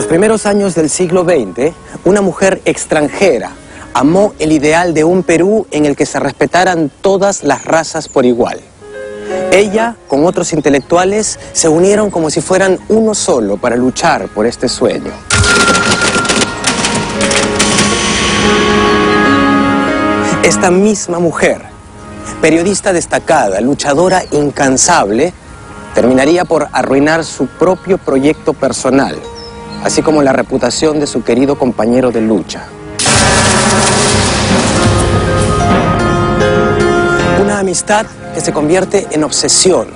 primeros años del siglo XX, una mujer extranjera amó el ideal de un Perú en el que se respetaran todas las razas por igual. Ella, con otros intelectuales, se unieron como si fueran uno solo para luchar por este sueño. Esta misma mujer, periodista destacada, luchadora incansable, terminaría por arruinar su propio proyecto personal, así como la reputación de su querido compañero de lucha. Una amistad que se convierte en obsesión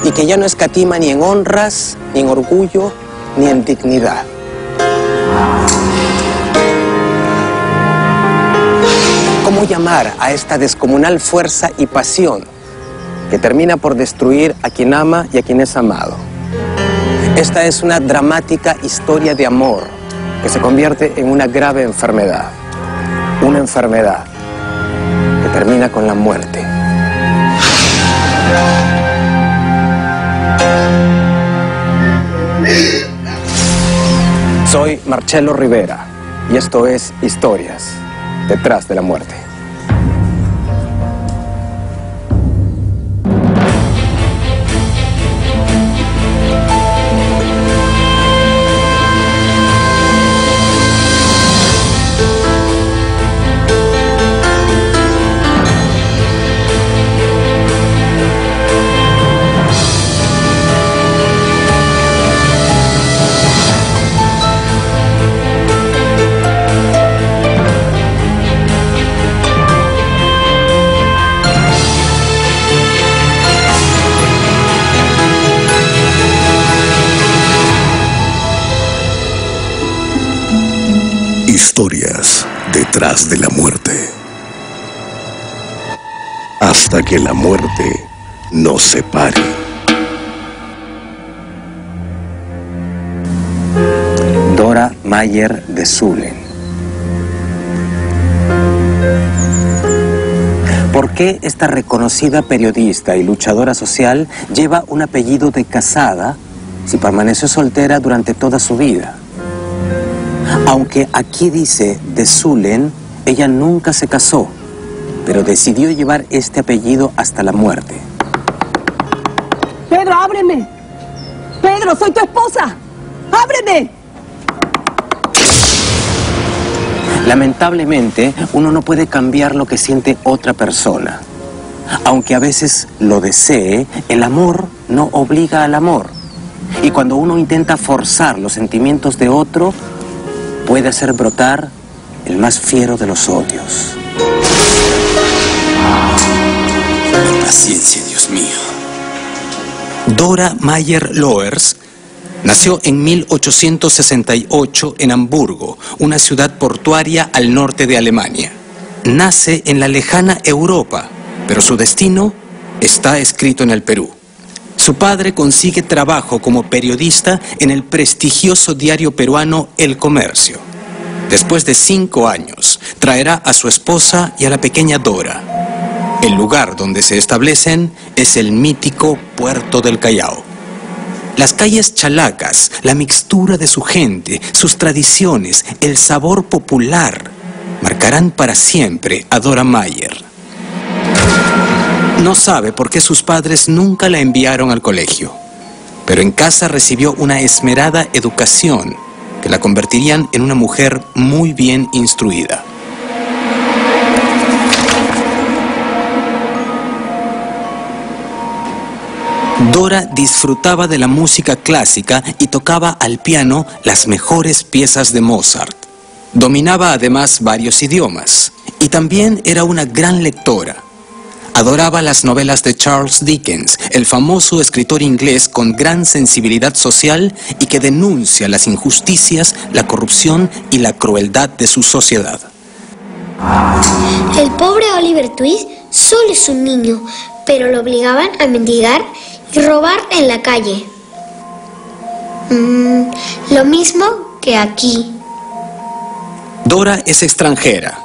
y que ya no escatima ni en honras, ni en orgullo, ni en dignidad. ¿Cómo llamar a esta descomunal fuerza y pasión que termina por destruir a quien ama y a quien es amado? Esta es una dramática historia de amor que se convierte en una grave enfermedad. Una enfermedad que termina con la muerte. Soy Marcelo Rivera y esto es Historias detrás de la muerte. Historias detrás de la muerte. Hasta que la muerte nos separe. Dora Mayer de Zulen. ¿Por qué esta reconocida periodista y luchadora social lleva un apellido de casada si permaneció soltera durante toda su vida? Aunque aquí dice de Zulen, ella nunca se casó, pero decidió llevar este apellido hasta la muerte. ¡Pedro, ábreme! ¡Pedro, soy tu esposa! ¡Ábreme! Lamentablemente, uno no puede cambiar lo que siente otra persona. Aunque a veces lo desee, el amor no obliga al amor. Y cuando uno intenta forzar los sentimientos de otro, puede hacer brotar el más fiero de los odios. Paciencia, Dios mío. Dora Mayer Loers nació en 1868 en Hamburgo, una ciudad portuaria al norte de Alemania. Nace en la lejana Europa, pero su destino está escrito en el Perú. Su padre consigue trabajo como periodista en el prestigioso diario peruano El Comercio. Después de 5 años, traerá a su esposa y a la pequeña Dora. El lugar donde se establecen es el mítico Puerto del Callao. Las calles chalacas, la mixtura de su gente, sus tradiciones, el sabor popular, marcarán para siempre a Dora Mayer. No sabe por qué sus padres nunca la enviaron al colegio, pero en casa recibió una esmerada educación que la convertirían en una mujer muy bien instruida. Dora disfrutaba de la música clásica y tocaba al piano las mejores piezas de Mozart. Dominaba además varios idiomas y también era una gran lectora. Adoraba las novelas de Charles Dickens, el famoso escritor inglés con gran sensibilidad social y que denuncia las injusticias, la corrupción y la crueldad de su sociedad. El pobre Oliver Twist solo es un niño, pero lo obligaban a mendigar y robar en la calle. Lo mismo que aquí. Dora es extranjera,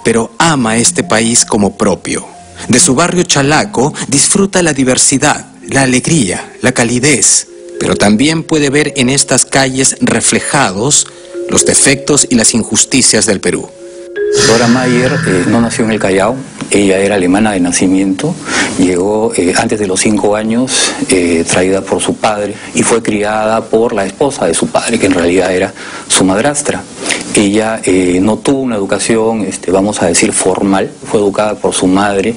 pero ama este país como propio. De su barrio chalaco disfruta la diversidad, la alegría, la calidez, pero también puede ver en estas calles reflejados los defectos y las injusticias del Perú. Dora Mayer no nació en el Callao, ella era alemana de nacimiento, llegó antes de los 5 años, traída por su padre, y fue criada por la esposa de su padre, que en realidad era su madrastra. Ella no tuvo una educación, vamos a decir, formal, fue educada por su madre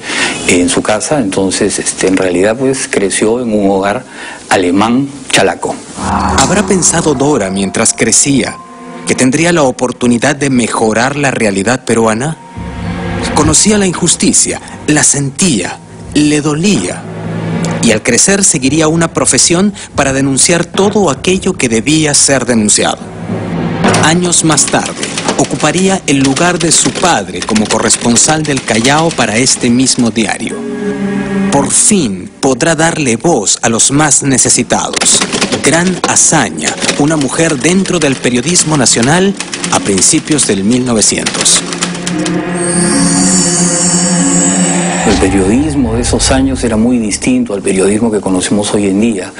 en su casa, entonces en realidad pues creció en un hogar alemán chalaco. ¿Habrá pensado Dora mientras crecía que tendría la oportunidad de mejorar la realidad peruana? Conocía la injusticia, la sentía, le dolía. Y al crecer seguiría una profesión para denunciar todo aquello que debía ser denunciado. Años más tarde, ocuparía el lugar de su padre como corresponsal del Callao para este mismo diario. Por fin podrá darle voz a los más necesitados. Gran hazaña, una mujer dentro del periodismo nacional a principios del 1900. El periodismo de esos años era muy distinto al periodismo que conocemos hoy en día.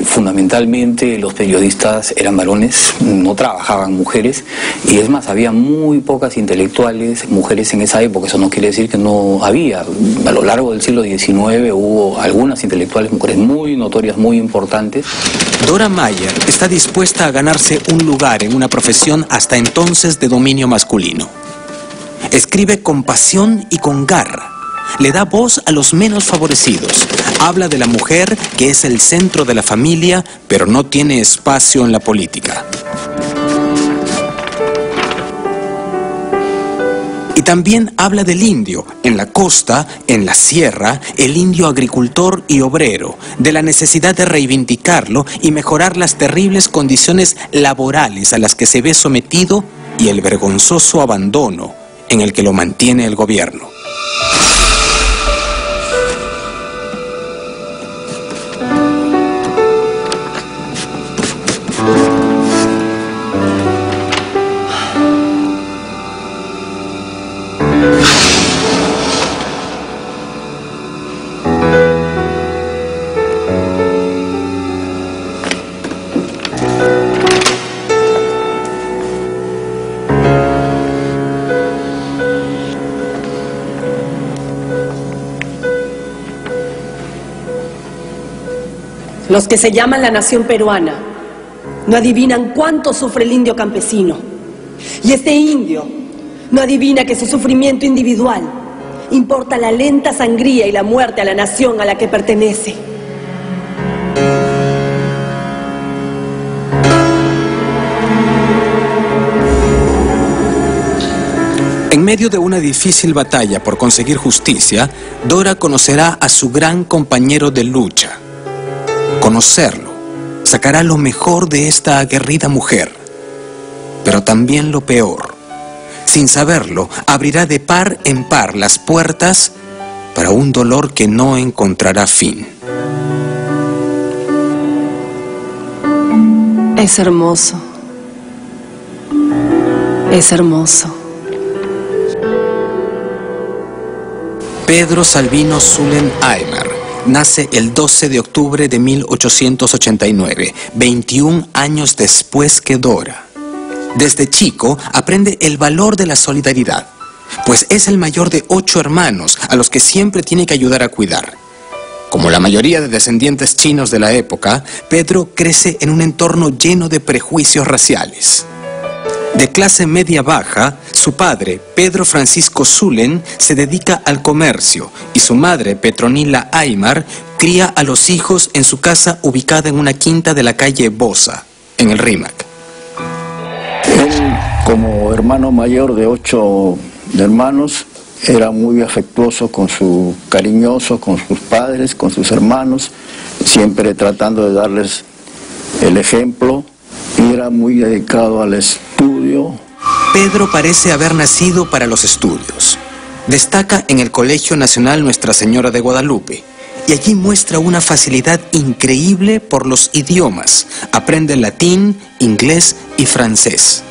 Fundamentalmente los periodistas eran varones, no trabajaban mujeres, y es más, había muy pocas intelectuales mujeres en esa época. Eso no quiere decir que no había. A lo largo del siglo XIX hubo algunas intelectuales mujeres muy notorias, muy importantes. Dora Mayer está dispuesta a ganarse un lugar en una profesión hasta entonces de dominio masculino. Escribe con pasión y con garra. Le da voz a los menos favorecidos. Habla de la mujer, que es el centro de la familia, pero no tiene espacio en la política. Y también habla del indio, en la costa, en la sierra, el indio agricultor y obrero, de la necesidad de reivindicarlo y mejorar las terribles condiciones laborales a las que se ve sometido y el vergonzoso abandono en el que lo mantiene el gobierno. Los que se llaman la nación peruana no adivinan cuánto sufre el indio campesino. Y este indio no adivina que su sufrimiento individual importa la lenta sangría y la muerte a la nación a la que pertenece. En medio de una difícil batalla por conseguir justicia, Dora conocerá a su gran compañero de lucha. Conocerlo sacará lo mejor de esta aguerrida mujer, pero también lo peor. Sin saberlo, abrirá de par en par las puertas para un dolor que no encontrará fin. Es hermoso. Es hermoso. Pedro Salvino Zulén Aymar nace el 12 de octubre de 1889, 21 años después que Dora. Desde chico aprende el valor de la solidaridad, pues es el mayor de 8 hermanos a los que siempre tiene que ayudar a cuidar. Como la mayoría de descendientes chinos de la época, Pedro crece en un entorno lleno de prejuicios raciales. De clase media-baja, su padre, Pedro Francisco Zulén, se dedica al comercio y su madre, Petronila Aymar, cría a los hijos en su casa ubicada en una quinta de la calle Bosa, en el Rímac. Él, como hermano mayor de 8 hermanos, era muy afectuoso cariñoso con sus padres, con sus hermanos, siempre tratando de darles el ejemplo, y era muy dedicado al estudio. Pedro parece haber nacido para los estudios. Destaca en el Colegio Nacional Nuestra Señora de Guadalupe, y allí muestra una facilidad increíble por los idiomas. Aprende latín, inglés y francés.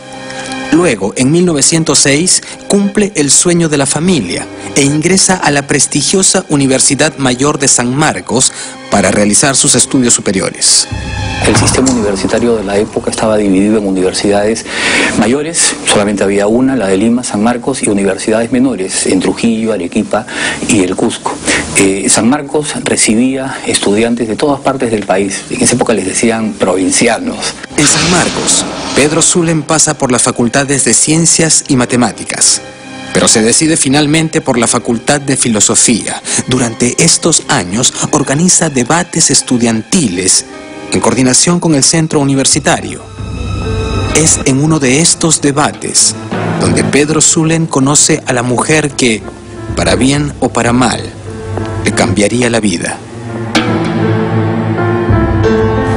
Luego, en 1906, cumple el sueño de la familia e ingresa a la prestigiosa Universidad Mayor de San Marcos para realizar sus estudios superiores. El sistema universitario de la época estaba dividido en universidades mayores, solamente había una, la de Lima, San Marcos, y universidades menores, en Trujillo, Arequipa y el Cusco. San Marcos recibía estudiantes de todas partes del país, en esa época les decían provincianos. En San Marcos, Pedro Zulen pasa por las facultades de Ciencias y Matemáticas, pero se decide finalmente por la Facultad de Filosofía. Durante estos años organiza debates estudiantiles en coordinación con el centro universitario. Es en uno de estos debates donde Pedro Zulen conoce a la mujer que, para bien o para mal, le cambiaría la vida.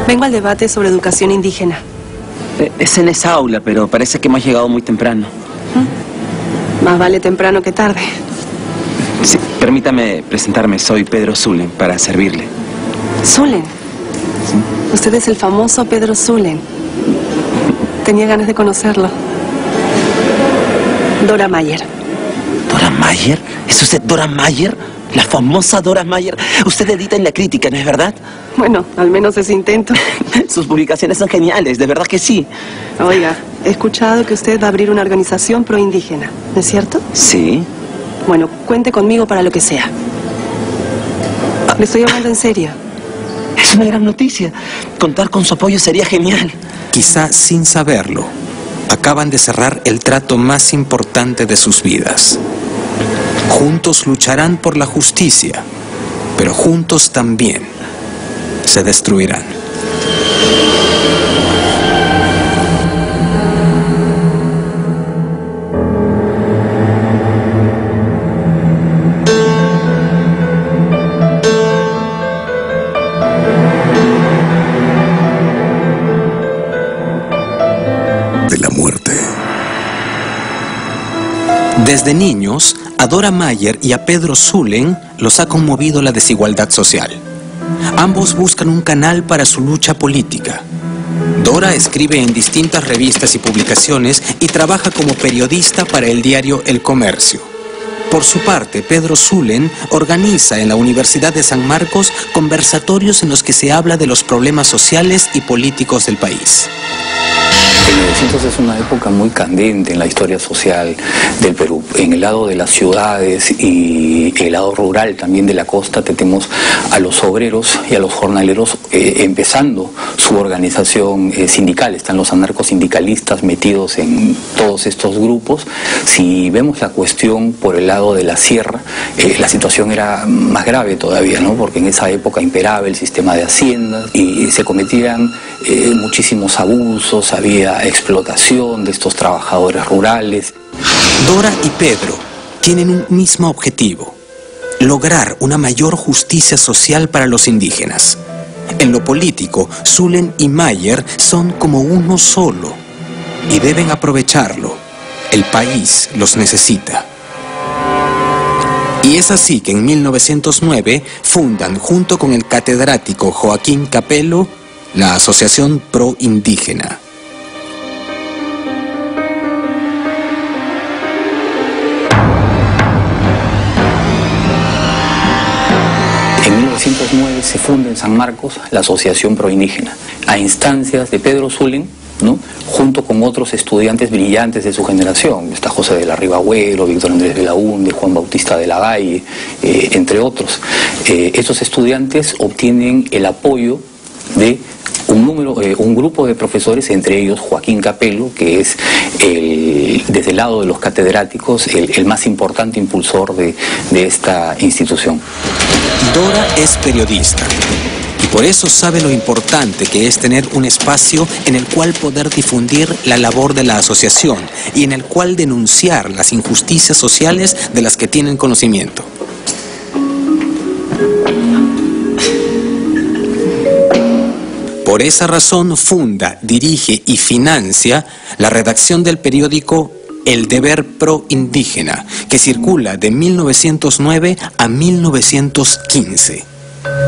Vengo al debate sobre educación indígena. Es en esa aula, pero parece que hemos llegado muy temprano. Más vale temprano que tarde. Sí, permítame presentarme, soy Pedro Zulen, para servirle. Zulen. ¿Sí? Usted es el famoso Pedro Zulen. Tenía ganas de conocerlo. Dora Mayer. ¿Dora Mayer? ¿Es usted Dora Mayer? La famosa Dora Mayer. Usted edita en La Crítica, ¿no es verdad? Bueno, al menos ese intento. Sus publicaciones son geniales, de verdad que sí. Oiga, he escuchado que usted va a abrir una organización proindígena, ¿no es cierto? Sí. Bueno, cuente conmigo para lo que sea. Le estoy hablando en serio. Es una gran noticia. Contar con su apoyo sería genial. Quizá sin saberlo, acaban de cerrar el trato más importante de sus vidas. Juntos lucharán por la justicia, pero juntos también se destruirán. De la muerte. Desde niños, a Dora Mayer y a Pedro Zulen los ha conmovido la desigualdad social. Ambos buscan un canal para su lucha política. Dora escribe en distintas revistas y publicaciones y trabaja como periodista para el diario El Comercio. Por su parte, Pedro Zulen organiza en la Universidad de San Marcos conversatorios en los que se habla de los problemas sociales y políticos del país. El 1900 es una época muy candente en la historia social del Perú. En el lado de las ciudades y el lado rural también de la costa tenemos a los obreros y a los jornaleros empezando su organización sindical. Están los anarcosindicalistas metidos en todos estos grupos. Si vemos la cuestión por el lado de la sierra, la situación era más grave todavía, ¿no? Porque en esa época imperaba el sistema de haciendas y se cometían muchísimos abusos, había explotación de estos trabajadores rurales. Dora y Pedro tienen un mismo objetivo: lograr una mayor justicia social para los indígenas. En lo político, Zulen y Mayer son como uno solo y deben aprovecharlo. El país los necesita. Y es así que en 1909 fundan, junto con el catedrático Joaquín Capello, la Asociación Pro Indígena. En 1909 se funda en San Marcos la Asociación Proindígena, a instancias de Pedro Zulen, ¿no? Junto con otros estudiantes brillantes de su generación. Está José de la Ribabuelo, Víctor Andrés Belaúnde, Juan Bautista de la Valle, entre otros. Estos estudiantes obtienen el apoyo de un grupo de profesores, entre ellos Joaquín Capello, que es desde el lado de los catedráticos el más importante impulsor de esta institución. Dora es periodista y por eso sabe lo importante que es tener un espacio en el cual poder difundir la labor de la asociación y en el cual denunciar las injusticias sociales de las que tienen conocimiento. Por esa razón funda, dirige y financia la redacción del periódico El Deber Pro Indígena, que circula de 1909 a 1915.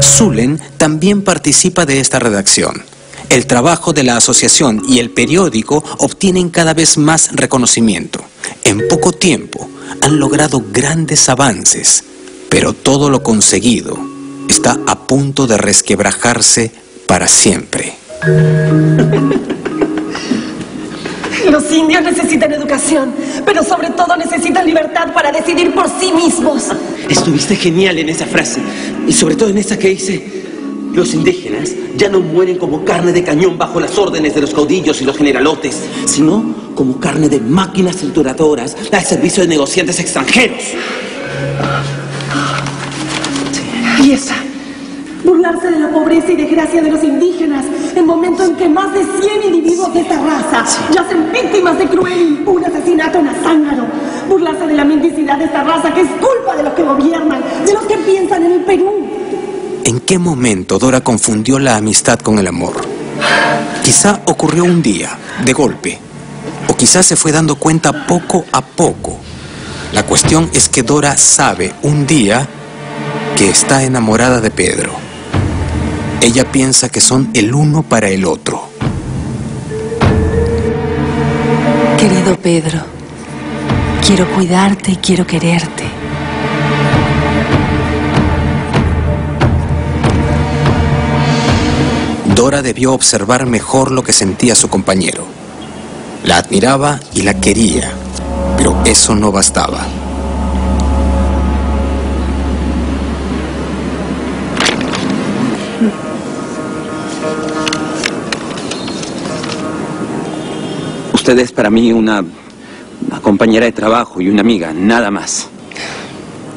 Zulen también participa de esta redacción. El trabajo de la asociación y el periódico obtienen cada vez más reconocimiento. En poco tiempo han logrado grandes avances, pero todo lo conseguido está a punto de resquebrajarse para siempre. Los indios necesitan educación, pero sobre todo necesitan libertad para decidir por sí mismos. Estuviste genial en esa frase. Y sobre todo en esa que dice: los indígenas ya no mueren como carne de cañón bajo las órdenes de los caudillos y los generalotes, sino como carne de máquinas trituradoras al servicio de negociantes extranjeros. Y esa, burlarse de la pobreza y desgracia de los indígenas, el momento en que más de 100 individuos de esta raza yacen víctimas de cruel e impune asesinato en Azángaro. Burlarse de la mendicidad de esta raza, que es culpa de los que gobiernan, de los que piensan en el Perú. ¿En qué momento Dora confundió la amistad con el amor? Quizá ocurrió un día, de golpe, o quizás se fue dando cuenta poco a poco. La cuestión es que Dora sabe un día que está enamorada de Pedro. Ella piensa que son el uno para el otro. Querido Pedro, quiero cuidarte y quiero quererte. Dora debió observar mejor lo que sentía su compañero. La admiraba y la quería, pero eso no bastaba. Usted es para mí una compañera de trabajo y una amiga, nada más.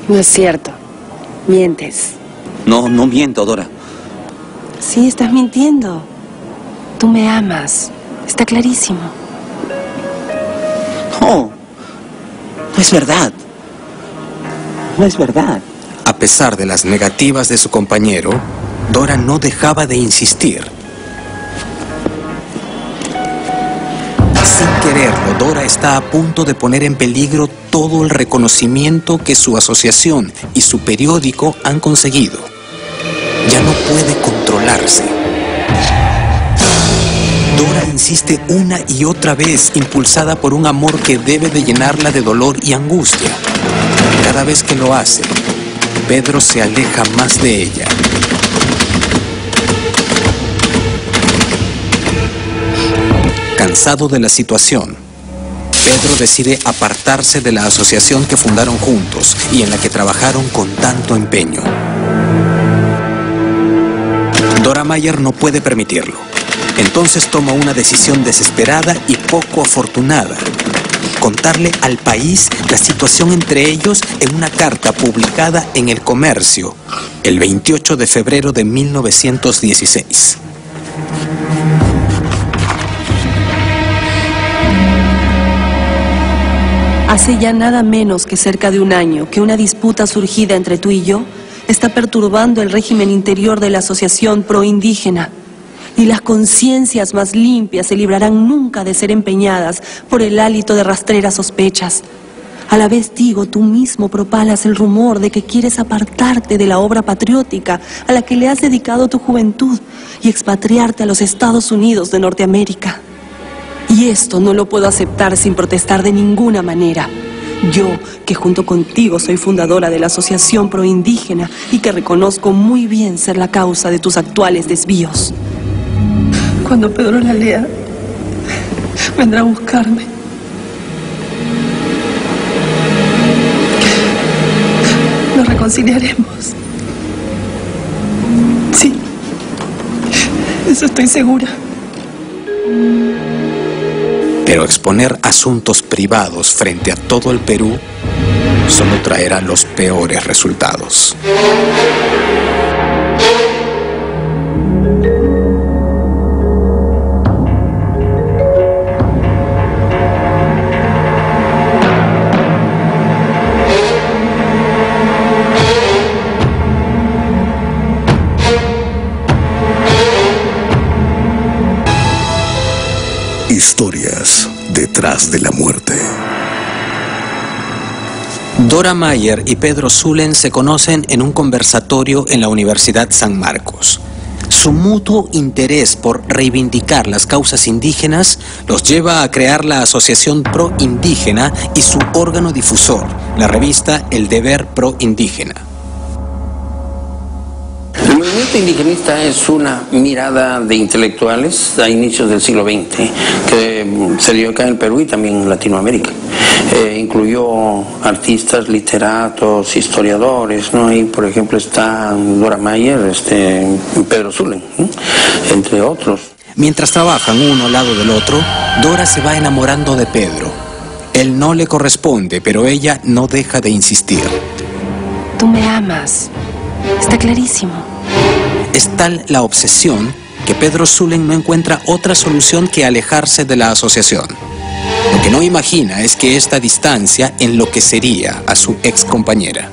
No es cierto. Mientes. No miento, Dora. Sí, estás mintiendo. Tú me amas. Está clarísimo. No es verdad. No es verdad. A pesar de las negativas de su compañero, Dora no dejaba de insistir. Sin quererlo, Dora está a punto de poner en peligro todo el reconocimiento que su asociación y su periódico han conseguido. Ya no puede controlarse. Dora insiste una y otra vez, impulsada por un amor que debe de llenarla de dolor y angustia. Cada vez que lo hace, Pedro se aleja más de ella. Cansado de la situación, Pedro decide apartarse de la asociación que fundaron juntos y en la que trabajaron con tanto empeño. Dora Mayer no puede permitirlo. Entonces toma una decisión desesperada y poco afortunada: contarle al país la situación entre ellos en una carta publicada en El Comercio el 28 de febrero de 1916. Hace ya nada menos que cerca de un año que una disputa surgida entre tú y yo está perturbando el régimen interior de la Asociación Proindígena. Ni las conciencias más limpias se librarán nunca de ser empeñadas por el hálito de rastreras sospechas. A la vez, digo, tú mismo propalas el rumor de que quieres apartarte de la obra patriótica a la que le has dedicado tu juventud y expatriarte a los Estados Unidos de Norteamérica. Y esto no lo puedo aceptar sin protestar de ninguna manera. Yo, que junto contigo soy fundadora de la Asociación Proindígena y que reconozco muy bien ser la causa de tus actuales desvíos. Cuando Pedro la lea, vendrá a buscarme. Nos reconciliaremos. Sí, eso estoy segura. Pero exponer asuntos privados frente a todo el Perú solo traerá los peores resultados. Historias detrás de la muerte. Dora Mayer y Pedro Zulem se conocen en un conversatorio en la Universidad San Marcos. Su mutuo interés por reivindicar las causas indígenas los lleva a crear la Asociación Proindígena y su órgano difusor, la revista El Deber Proindígena. El movimiento indigenista es una mirada de intelectuales a inicios del siglo XX que se dio acá en el Perú y también en Latinoamérica. Incluyó artistas, literatos, historiadores, ¿no? Ahí, por ejemplo, está Dora Mayer, Pedro Zulen, entre otros. Mientras trabajan uno al lado del otro, Dora se va enamorando de Pedro. Él no le corresponde, pero ella no deja de insistir. Tú me amas. Está clarísimo. Es tal la obsesión que Pedro Zulen no encuentra otra solución que alejarse de la asociación. Lo que no imagina es que esta distancia enloquecería a su ex compañera.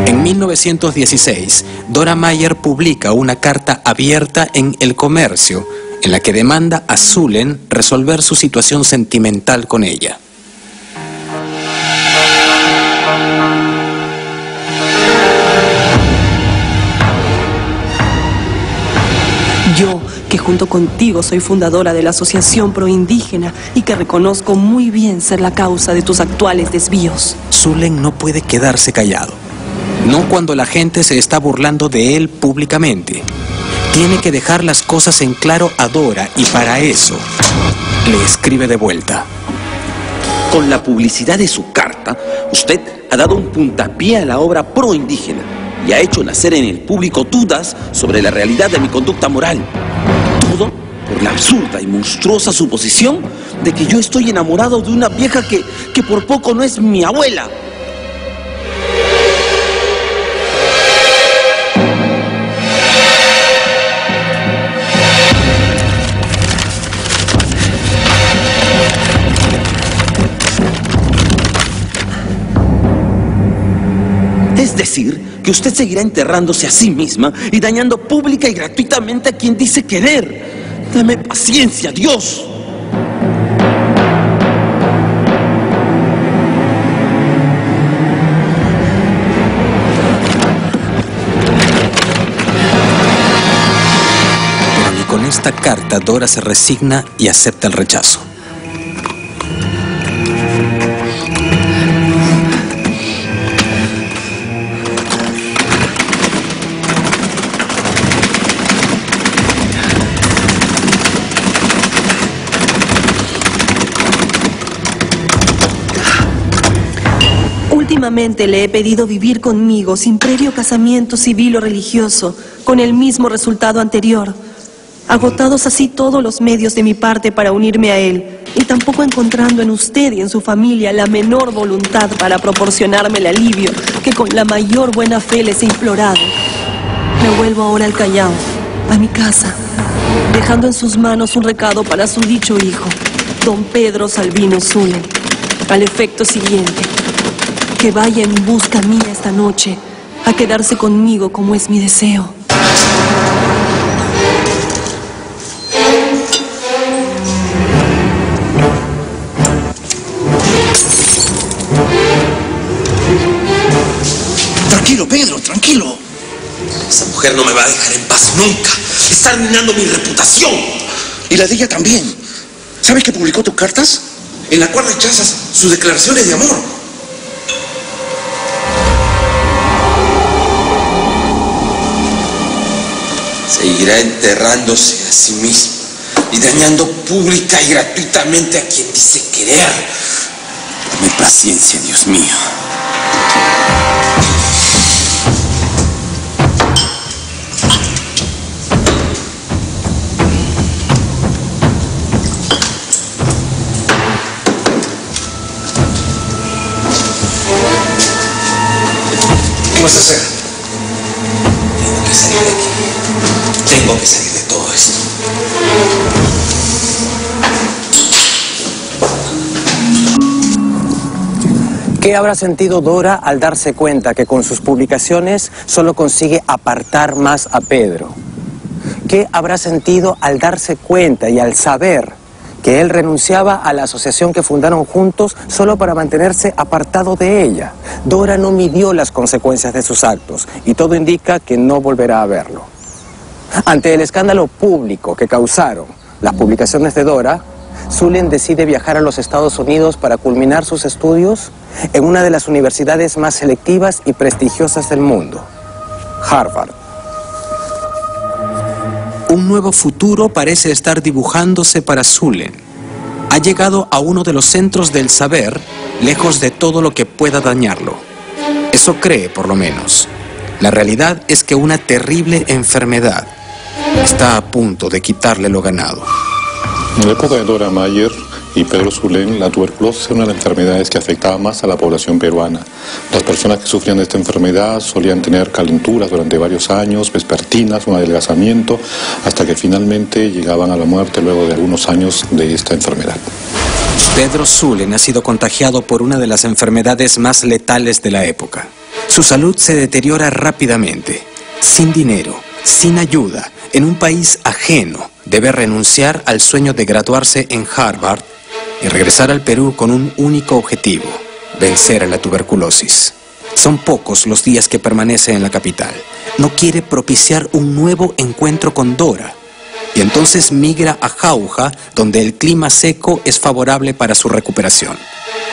En 1916, Dora Mayer publica una carta abierta en El Comercio, en la que demanda a Zulen resolver su situación sentimental con ella. Yo, que junto contigo soy fundadora de la Asociación Proindígena y que reconozco muy bien ser la causa de tus actuales desvíos. Zulen no puede quedarse callado. No cuando la gente se está burlando de él públicamente. Tiene que dejar las cosas en claro a Dora y para eso le escribe de vuelta. Con la publicidad de su carta, usted ha dado un puntapié a la obra proindígena y ha hecho nacer en el público dudas sobre la realidad de mi conducta moral. Todo por la absurda y monstruosa suposición de que yo estoy enamorado de una vieja que por poco no es mi abuela. Es decir, que usted seguirá enterrándose a sí misma y dañando pública y gratuitamente a quien dice querer. Dame paciencia, Dios. Pero ni con esta carta Dora se resigna y acepta el rechazo. Últimamente le he pedido vivir conmigo sin previo casamiento civil o religioso, con el mismo resultado anterior. Agotados así todos los medios de mi parte para unirme a él, y tampoco encontrando en usted y en su familia la menor voluntad para proporcionarme el alivio que con la mayor buena fe les he implorado, me vuelvo ahora al Callao, a mi casa, dejando en sus manos un recado para su dicho hijo, don Pedro Salvino Zulen, al efecto siguiente: que vaya en busca mía esta noche, a quedarse conmigo como es mi deseo. Tranquilo, Pedro, tranquilo. Esa mujer no me va a dejar en paz nunca. Está arruinando mi reputación. Y la de ella también. ¿Sabes que publicó tus cartas? En la cual rechazas sus declaraciones de amor. Seguirá enterrándose a sí misma y dañando pública y gratuitamente a quien dice querer. Dame paciencia, Dios mío. ¿Qué vas a hacer? Tengo que salir de aquí. Tengo que salir de todo esto. ¿Qué habrá sentido Dora al darse cuenta que con sus publicaciones solo consigue apartar más a Pedro? ¿Qué habrá sentido al darse cuenta y al saber que él renunciaba a la asociación que fundaron juntos solo para mantenerse apartado de ella? Dora no midió las consecuencias de sus actos y todo indica que no volverá a verlo. Ante el escándalo público que causaron las publicaciones de Dora, Zulen decide viajar a los Estados Unidos para culminar sus estudios en una de las universidades más selectivas y prestigiosas del mundo, Harvard. nuevo futuro parece estar dibujándose para Zulen. Ha llegado a uno de los centros del saber, lejos de todo lo que pueda dañarlo. Eso cree, por lo menos. La realidad es que una terrible enfermedad está a punto de quitarle lo ganado. En la época de Dora Mayer y Pedro Zulen, la tuberculosis era una de las enfermedades que afectaba más a la población peruana. Las personas que sufrían de esta enfermedad solían tener calenturas durante varios años, vespertinas, un adelgazamiento, hasta que finalmente llegaban a la muerte luego de algunos años de esta enfermedad. Pedro Zulen ha sido contagiado por una de las enfermedades más letales de la época. Su salud se deteriora rápidamente. Sin dinero, sin ayuda, en un país ajeno, debe renunciar al sueño de graduarse en Harvard y regresar al Perú con un único objetivo: vencer a la tuberculosis. Son pocos los días que permanece en la capital. No quiere propiciar un nuevo encuentro con Dora, y entonces migra a Jauja, donde el clima seco es favorable para su recuperación.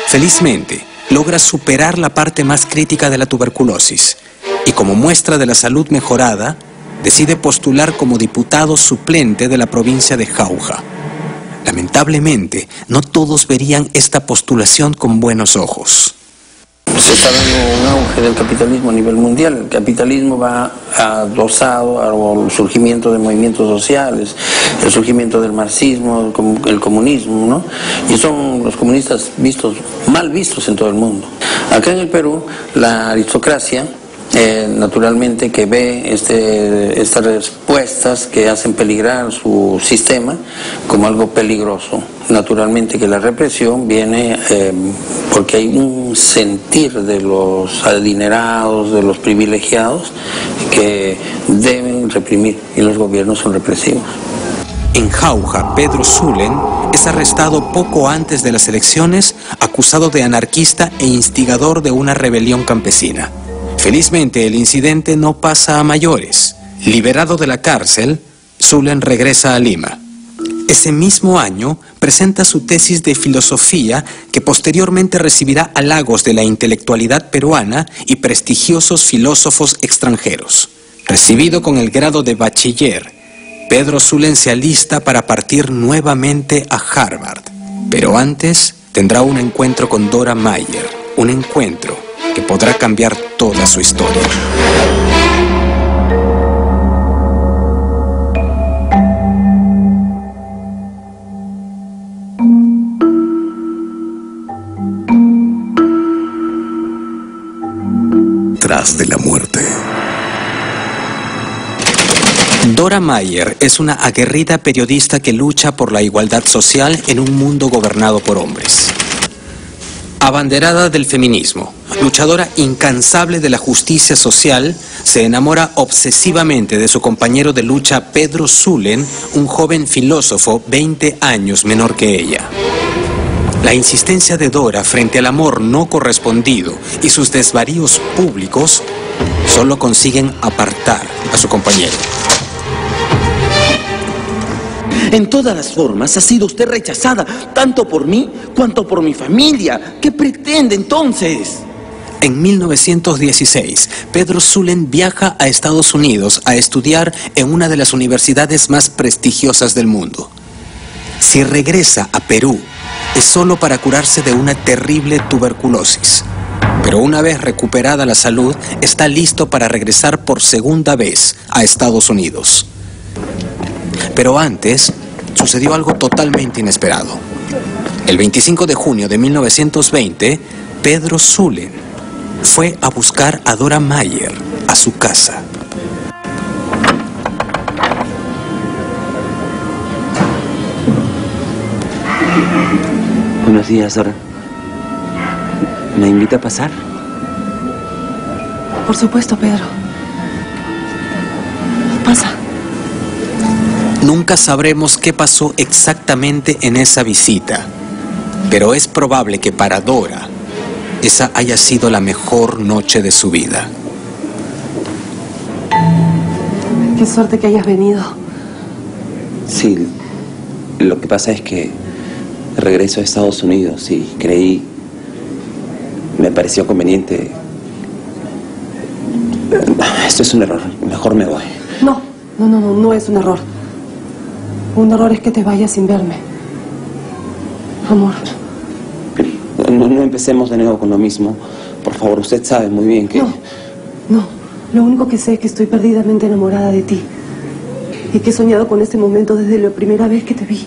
Felizmente, logra superar la parte más crítica de la tuberculosis, y como muestra de la salud mejorada, decide postular como diputado suplente de la provincia de Jauja. Lamentablemente, no todos verían esta postulación con buenos ojos. Se está dando un auge del capitalismo a nivel mundial. El capitalismo va adosado al surgimiento de movimientos sociales, el surgimiento del marxismo, el comunismo, ¿no? Y son los comunistas mal vistos en todo el mundo. Acá en el Perú, la aristocracia, naturalmente, que ve estas respuestas que hacen peligrar su sistema como algo peligroso. Naturalmente que la represión viene porque hay un sentir de los adinerados, de los privilegiados, que deben reprimir, y los gobiernos son represivos. En Jauja, Pedro Zulen es arrestado poco antes de las elecciones, acusado de anarquista e instigador de una rebelión campesina. Felizmente, el incidente no pasa a mayores. Liberado de la cárcel, Zulen regresa a Lima. Ese mismo año presenta su tesis de filosofía, que posteriormente recibirá halagos de la intelectualidad peruana y prestigiosos filósofos extranjeros. Recibido con el grado de bachiller, Pedro Zulen se alista para partir nuevamente a Harvard. Pero antes tendrá un encuentro con Dora Mayer, un encuentro que podrá cambiar toda su historia. Tras de la muerte. Dora Mayer es una aguerrida periodista que lucha por la igualdad social en un mundo gobernado por hombres. Abanderada del feminismo, luchadora incansable de la justicia social, se enamora obsesivamente de su compañero de lucha Pedro Zulen, un joven filósofo 20 años menor que ella. La insistencia de Dora frente al amor no correspondido y sus desvaríos públicos solo consiguen apartar a su compañero. En todas las formas ha sido usted rechazada, tanto por mí cuanto por mi familia. ¿Qué pretende entonces? En 1916, Pedro Zulen viaja a Estados Unidos a estudiar en una de las universidades más prestigiosas del mundo. Si regresa a Perú, es solo para curarse de una terrible tuberculosis. Pero una vez recuperada la salud, está listo para regresar por segunda vez a Estados Unidos. Pero antes, sucedió algo totalmente inesperado. El 25 de junio de 1920, Pedro Zulen fue a buscar a Dora Mayer a su casa. Buenos días, Dora. ¿Me invita a pasar? Por supuesto, Pedro. Pasa. Nunca sabremos qué pasó exactamente en esa visita, pero es probable que para Dora esa haya sido la mejor noche de su vida. Qué suerte que hayas venido. Sí, lo que pasa es que regreso a Estados Unidos y me pareció conveniente. Esto es un error, mejor me voy. No es un error. Un error es que te vayas sin verme. Amor. No empecemos de nuevo con lo mismo. Por favor, usted sabe muy bien que... No. Lo único que sé es que estoy perdidamente enamorada de ti. Y que he soñado con este momento desde la primera vez que te vi.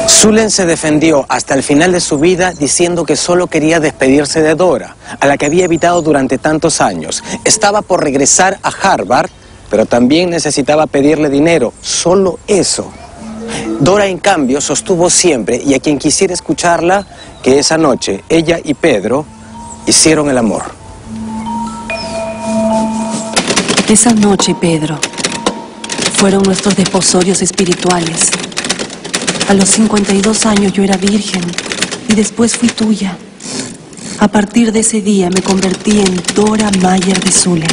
Zulen se defendió hasta el final de su vida diciendo que solo quería despedirse de Dora, a la que había evitado durante tantos años. Estaba por regresar a Harvard, pero también necesitaba pedirle dinero, solo eso. Dora, en cambio, sostuvo siempre, y a quien quisiera escucharla, que esa noche ella y Pedro hicieron el amor. Esa noche, Pedro, fueron nuestros desposorios espirituales. A los 52 años yo era virgen y después fui tuya. A partir de ese día me convertí en Dora Mayer de Zulen.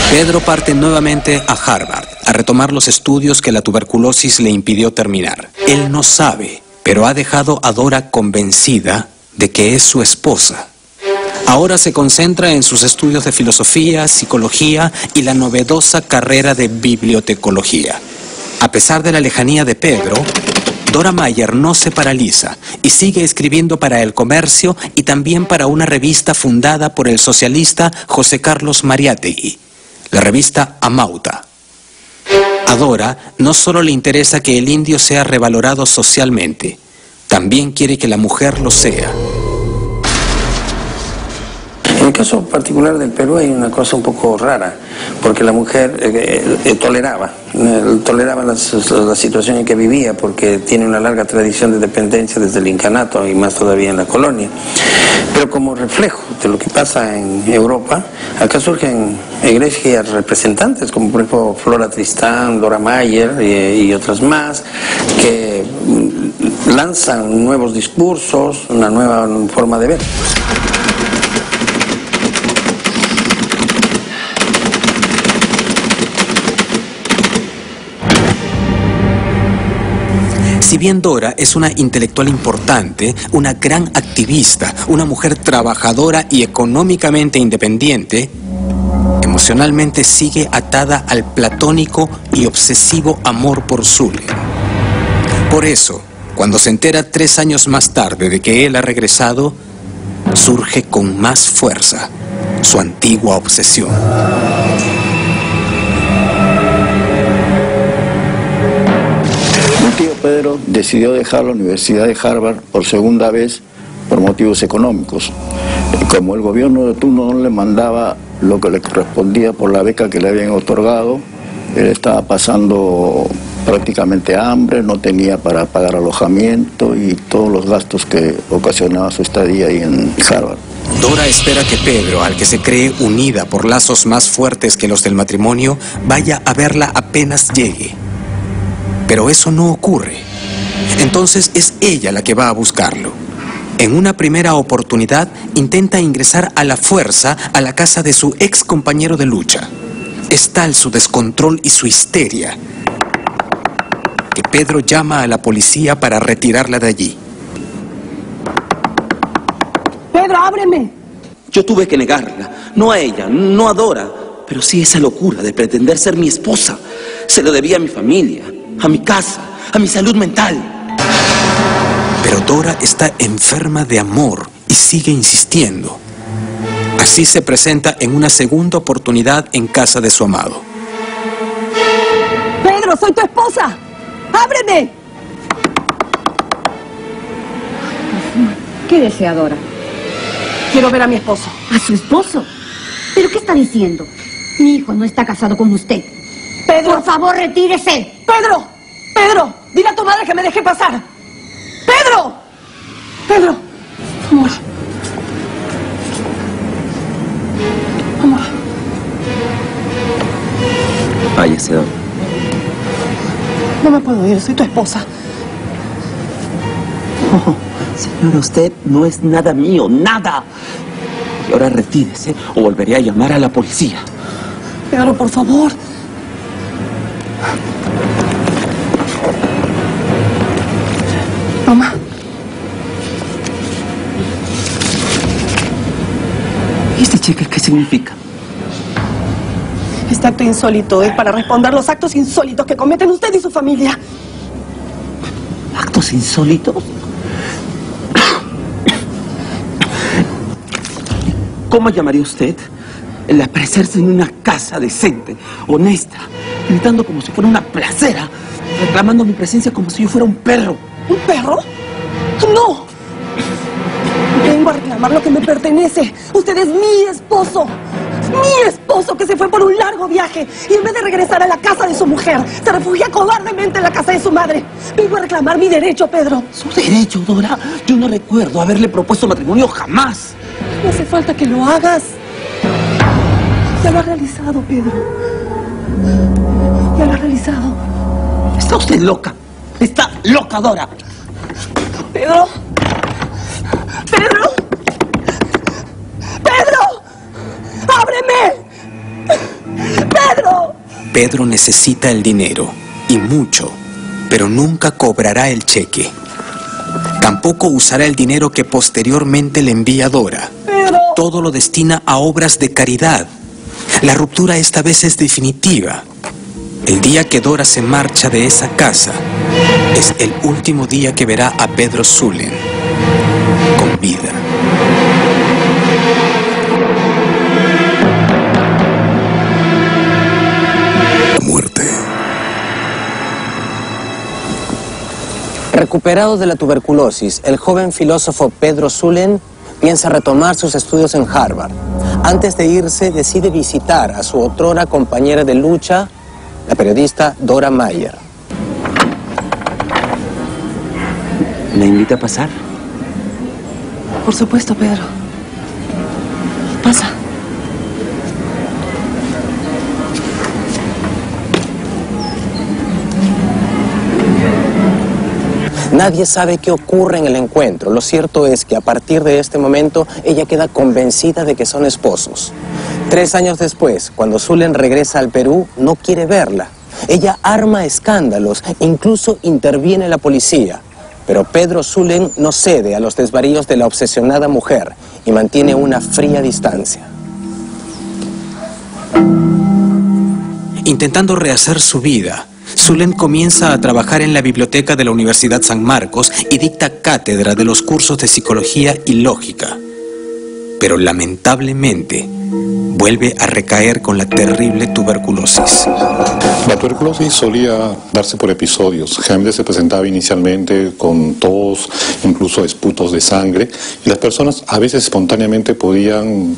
Pedro parte nuevamente a Harvard a retomar los estudios que la tuberculosis le impidió terminar. Él no sabe, pero ha dejado a Dora convencida de que es su esposa. Ahora se concentra en sus estudios de filosofía, psicología y la novedosa carrera de bibliotecología. A pesar de la lejanía de Pedro, Dora Mayer no se paraliza y sigue escribiendo para El Comercio y también para una revista fundada por el socialista José Carlos Mariátegui, la revista Amauta. A Dora no solo le interesa que el indio sea revalorado socialmente, también quiere que la mujer lo sea. En el caso particular del Perú hay una cosa un poco rara, porque la mujer toleraba la situación en que vivía, porque tiene una larga tradición de dependencia desde el incanato y más todavía en la colonia. Pero como reflejo de lo que pasa en Europa, acá surgen egregias representantes, como por ejemplo Flora Tristán, Dora Mayer y otras más, que lanzan nuevos discursos, una nueva forma de ver. Si bien Dora es una intelectual importante, una gran activista, una mujer trabajadora y económicamente independiente, emocionalmente sigue atada al platónico y obsesivo amor por Zulen. Por eso, cuando se entera 3 años más tarde de que él ha regresado, surge con más fuerza su antigua obsesión. Mi tío Pedro decidió dejar la Universidad de Harvard por segunda vez por motivos económicos. Como el gobierno de turno no le mandaba lo que le correspondía por la beca que le habían otorgado, él estaba pasando prácticamente hambre, no tenía para pagar alojamiento y todos los gastos que ocasionaba su estadía ahí en Harvard. Dora espera que Pedro, al que se cree unida por lazos más fuertes que los del matrimonio, vaya a verla apenas llegue. Pero eso no ocurre. Entonces es ella la que va a buscarlo. En una primera oportunidad intenta ingresar a la fuerza a la casa de su ex compañero de lucha. Es tal su descontrol y su histeria que Pedro llama a la policía para retirarla de allí. ¡Pedro, ábreme! Yo tuve que negarla, no a ella, no a Dora, pero sí esa locura de pretender ser mi esposa. Se lo debía a mi familia, a mi casa, a mi salud mental. Pero Dora está enferma de amor y sigue insistiendo. Así se presenta en una segunda oportunidad en casa de su amado. ¡Pedro, soy tu esposa! ¡Ábreme! ¿Qué desea Dora? Quiero ver a mi esposo. ¿A su esposo? ¿Pero qué está diciendo? Mi hijo no está casado con usted. ¡Pedro! ¡Por favor, retírese! ¡Pedro! ¡Pedro! ¡Dile a tu madre que me deje pasar! ¡Pedro! ¡Pedro! Amor. Amor. Váyase, Dora. No me puedo ir, soy tu esposa. Oh, señora, usted no es nada mío, nada. Y ahora retírese o volveré a llamar a la policía. Pedro, por favor. Mamá. ¿Y este cheque qué significa? Este acto insólito es para responder los actos insólitos que cometen usted y su familia. ¿Actos insólitos? ¿Cómo llamaría usted el aparecerse en una casa decente, honesta, gritando como si fuera una placera, reclamando mi presencia como si yo fuera un perro? ¿Un perro? ¡No! Vengo a reclamar lo que me pertenece. Usted es mi esposo. Mi esposo que se fue por un largo viaje y en vez de regresar a la casa de su mujer, se refugia cobardemente en la casa de su madre. Vengo a reclamar mi derecho, Pedro. ¿Su derecho, Dora? Yo no recuerdo haberle propuesto matrimonio jamás. No hace falta que lo hagas. Ya lo ha realizado, Pedro. Ya lo ha realizado. Está usted loca. Está loca, Dora. Pedro. Pedro. Pedro. ¡Ábreme! ¡Pedro! Pedro necesita el dinero, y mucho, pero nunca cobrará el cheque. Tampoco usará el dinero que posteriormente le envía Dora. ¡Pedro! Todo lo destina a obras de caridad. La ruptura esta vez es definitiva. El día que Dora se marcha de esa casa es el último día que verá a Pedro Zulem con vida. Recuperado de la tuberculosis, el joven filósofo Pedro Zulem piensa retomar sus estudios en Harvard. Antes de irse, decide visitar a su otrora compañera de lucha, la periodista Dora Mayer. ¿Me invita a pasar? Por supuesto, Pedro. Pasa. Nadie sabe qué ocurre en el encuentro. Lo cierto es que a partir de este momento ella queda convencida de que son esposos. 3 años después, cuando Zulem regresa al Perú, no quiere verla. Ella arma escándalos, incluso interviene la policía. Pero Pedro Zulem no cede a los desvaríos de la obsesionada mujer y mantiene una fría distancia. Intentando rehacer su vida, Zulem comienza a trabajar en la biblioteca de la Universidad San Marcos y dicta cátedra de los cursos de psicología y lógica. Pero lamentablemente vuelve a recaer con la terrible tuberculosis. La tuberculosis solía darse por episodios. Generalmente se presentaba inicialmente con tos, incluso esputos de sangre, y las personas a veces espontáneamente podían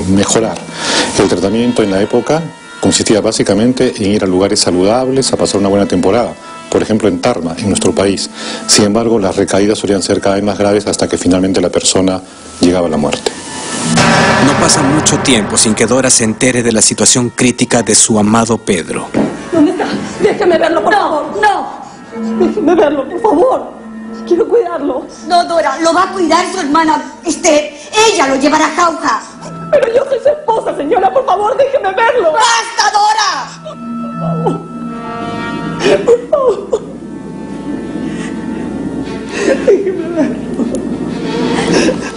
mejorar. El tratamiento en la época consistía básicamente en ir a lugares saludables a pasar una buena temporada, por ejemplo en Tarma, en nuestro país. Sin embargo, las recaídas solían ser cada vez más graves hasta que finalmente la persona llegaba a la muerte. No pasa mucho tiempo sin que Dora se entere de la situación crítica de su amado Pedro. ¿Dónde está? Déjeme verlo, por favor. No. Déjeme verlo, por favor. Quiero cuidarlo. No, Dora, lo va a cuidar su hermana Esther. Ella lo llevará a Jauja. Pero yo soy su esposa, señora. Por favor, déjeme verlo. ¡Basta, Dora! Por favor. Déjeme verlo.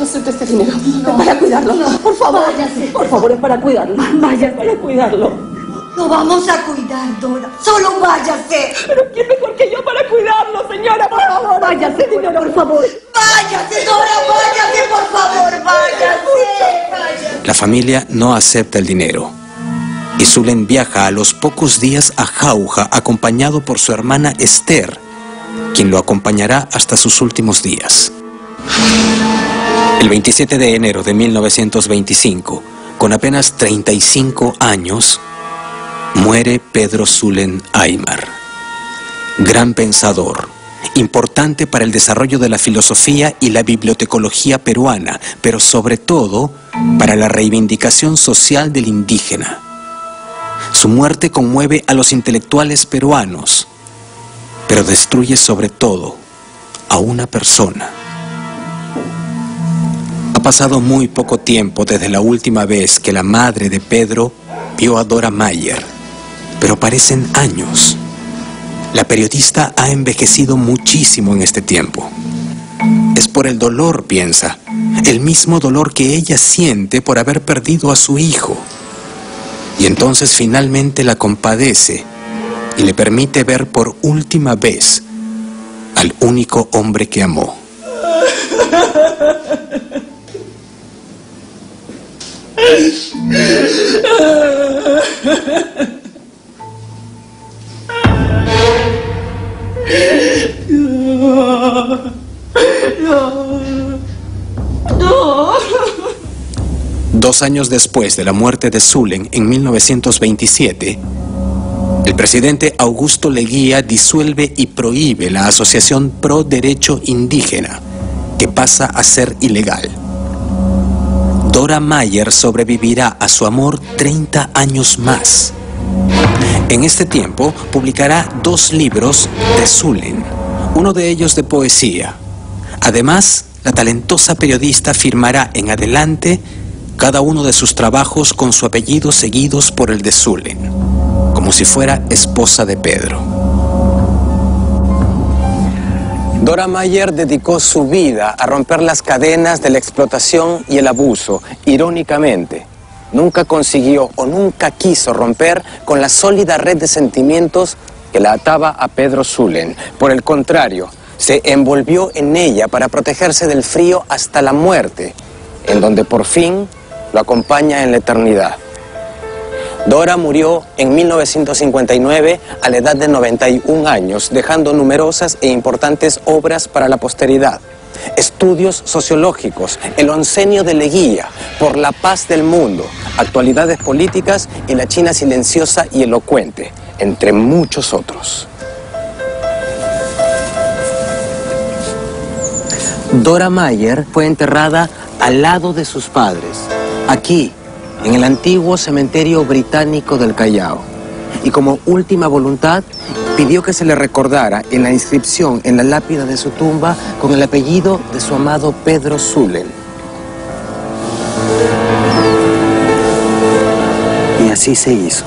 Acepte este dinero. No. Es para cuidarlo. No. Por favor. Váyase. Por favor, es para cuidarlo. Váyase. Es para cuidarlo. Lo vamos a cuidar, Dora. Solo váyase. Pero ¿quién mejor que yo para cuidarlo, señora? Por favor. Váyase, dinero, por favor. Váyase, Dora, váyase, por favor, váyase. La familia no acepta el dinero y Zulem viaja a los pocos días a Jauja acompañado por su hermana Esther, quien lo acompañará hasta sus últimos días. El 27 de enero de 1925, con apenas 35 años, muere Pedro Zulem Aymar. Gran pensador, importante para el desarrollo de la filosofía y la bibliotecología peruana, pero sobre todo para la reivindicación social del indígena. Su muerte conmueve a los intelectuales peruanos, pero destruye sobre todo a una persona. pasado muy poco tiempo desde la última vez que la madre de Pedro vio a Dora Mayer, pero parecen años. La periodista ha envejecido muchísimo en este tiempo. Es por el dolor, piensa, el mismo dolor que ella siente por haber perdido a su hijo. Y entonces finalmente la compadece y le permite ver por última vez al único hombre que amó. No. 2 años después de la muerte de Zulen en 1927, el presidente Augusto Leguía disuelve y prohíbe la Asociación Pro Derecho Indígena, que pasa a ser ilegal. Dora Mayer sobrevivirá a su amor 30 años más. En este tiempo publicará 2 libros de Zulen, uno de ellos de poesía. Además, la talentosa periodista firmará en adelante cada uno de sus trabajos con su apellido seguidos por el de Zulen, como si fuera esposa de Pedro. Dora Mayer dedicó su vida a romper las cadenas de la explotación y el abuso. Irónicamente, nunca consiguió o nunca quiso romper con la sólida red de sentimientos que la ataba a Pedro Zulen. Por el contrario, se envolvió en ella para protegerse del frío hasta la muerte, en donde por fin lo acompaña en la eternidad. Dora murió en 1959 a la edad de 91 años, dejando numerosas e importantes obras para la posteridad. Estudios sociológicos, el oncenio de Leguía, Por la paz del mundo, Actualidades políticas y La China silenciosa y elocuente, entre muchos otros. Dora Mayer fue enterrada al lado de sus padres, aquí, en el antiguo cementerio británico del Callao. Y como última voluntad, pidió que se le recordara en la inscripción en la lápida de su tumba con el apellido de su amado Pedro Zulen. Y así se hizo.